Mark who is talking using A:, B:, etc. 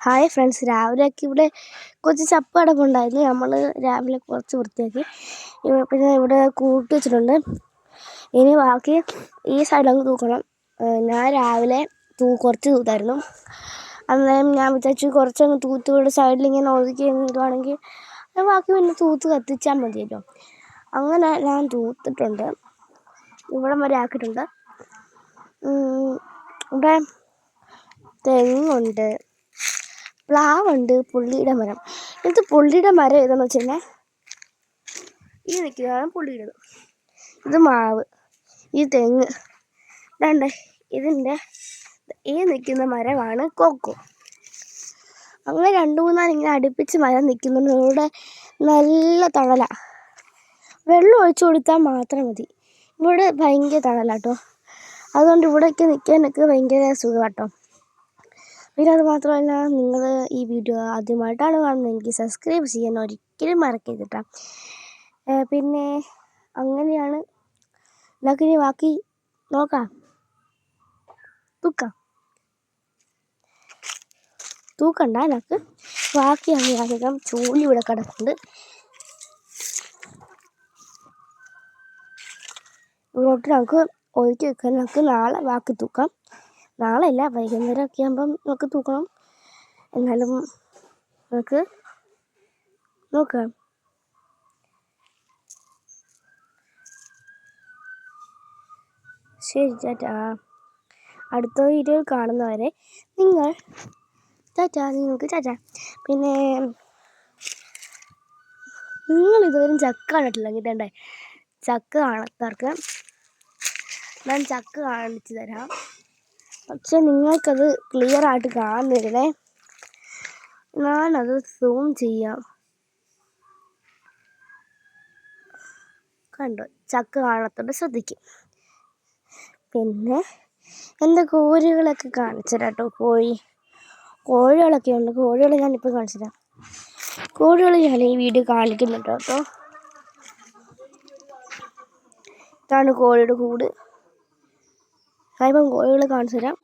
A: Hi friends, രാവിലെയൊക്കെ ഇവിടെ കുറച്ച് ചപ്പ് കിടപ്പുണ്ടായിരുന്നു. നമ്മൾ രാവിലെ കുറച്ച് വൃത്തിയാക്കി. പിന്നെ ഇവിടെ കൂട്ടി വെച്ചിട്ടുണ്ട്. ഇനി ബാക്കി ഈ സൈഡിലങ്ങ് തൂക്കണം. ഞാൻ രാവിലെ കുറച്ച് തൂത്തായിരുന്നു. അന്നേരം ഞാൻ വിചാരിച്ചു കുറച്ചങ്ങ് തൂത്ത് സൈഡിലിങ്ങനെ ഒതുക്കി ഇടുവാണെങ്കിൽ ബാക്കി പിന്നെ തൂത്ത് കത്തിച്ചാൽ മതിയല്ലോ. അങ്ങനെ ഞാൻ തൂത്തിട്ടുണ്ട്. ഇവിടം വരെ ആക്കിയിട്ടുണ്ട്. ഇവിടെ തെങ്ങുണ്ട്, പ്ലാവുണ്ട്, പുള്ളിയുടെ മരം. ഇത് പുള്ളിയുടെ മരം ഏതെന്ന് വെച്ച് കഴിഞ്ഞാൽ ഈ നിൽക്കുന്നതാണ് പുള്ളിയുടേത്. ഇത് മാവ്, ഈ തെങ്ങ് ഇതാണ്ട്. ഇതിൻ്റെ ഈ നിൽക്കുന്ന മരമാണ് കൊക്കോ. അങ്ങനെ 2-3 ഇങ്ങനെ അടുപ്പിച്ച് മരം നിൽക്കുന്നുണ്ട്. ഇവിടെ നല്ല തണലാണ്. വെള്ളം ഒഴിച്ചു കൊടുത്താൽ മാത്രം മതി. ഇവിടെ ഭയങ്കര തണലാട്ടോ. അതുകൊണ്ട് ഇവിടേക്ക് നിൽക്കാനൊക്കെ ഭയങ്കര സുഖമാട്ടോ. പിന്നെ അത് മാത്രമല്ല, നിങ്ങൾ ഈ വീഡിയോ ആദ്യമായിട്ടാണ് കാണുന്നതെങ്കിൽ സബ്സ്ക്രൈബ് ചെയ്യാൻ ഒരിക്കലും മറക്കരുത് കേട്ടോ. പിന്നെ അങ്ങനെയാണ്. നമുക്കിനി ബാക്കി നോക്കാം. തൂക്കണ്ട, നമുക്ക് ബാക്കി അങ്ങനെയാക്കാം. ചൂലി ഇവിടെ കിടക്കുന്നുണ്ട്. ഇങ്ങോട്ട് നമുക്ക് ഒതുക്കി വെക്കാൻ. നമുക്ക് നാളെ ബാക്കി തൂക്കാം. നാളെ അല്ല, വൈകുന്നേരമൊക്കെ ആകുമ്പം നമുക്ക് തൂക്കണം. എന്നാലും നമുക്ക് നോക്കാം. ശരി, ടാറ്റാ. അടുത്ത വീഡിയോ കാണുന്നവരെ നിങ്ങൾക്ക് ടാറ്റാ. പിന്നെ നിങ്ങൾ ഇതുവരെ ചക്ക കണ്ടിട്ടില്ലെങ്കിൽ ഇതേണ്ടേ, ചക്ക കാണാത്തവർക്ക് ഞാൻ ചക്ക കാണിച്ചു തരാം. പക്ഷെ നിങ്ങൾക്കത് ക്ലിയർ ആയിട്ട് കാണുന്നില്ലേ. ഞാനത് സൂം ചെയ്യാം. കണ്ടോ, ചക്ക കാണാത്തോണ്ട് ശ്രദ്ധിക്കും. പിന്നെ എൻ്റെ കോഴികളൊക്കെ കാണിച്ചു തരാം കേട്ടോ. കോഴികളൊക്കെ ഉണ്ട്. കോഴികളെ ഞാനിപ്പോൾ കാണിച്ചു തരാം. കോഴികൾ ഞാൻ ഈ വീഡിയോ കാണിക്കുന്നുണ്ട് കേട്ടോ. ഇതാണ് കോഴിയുടെ കൂട്. ഞാനിപ്പം കോഴികളെ കാണിച്ചു തരാം.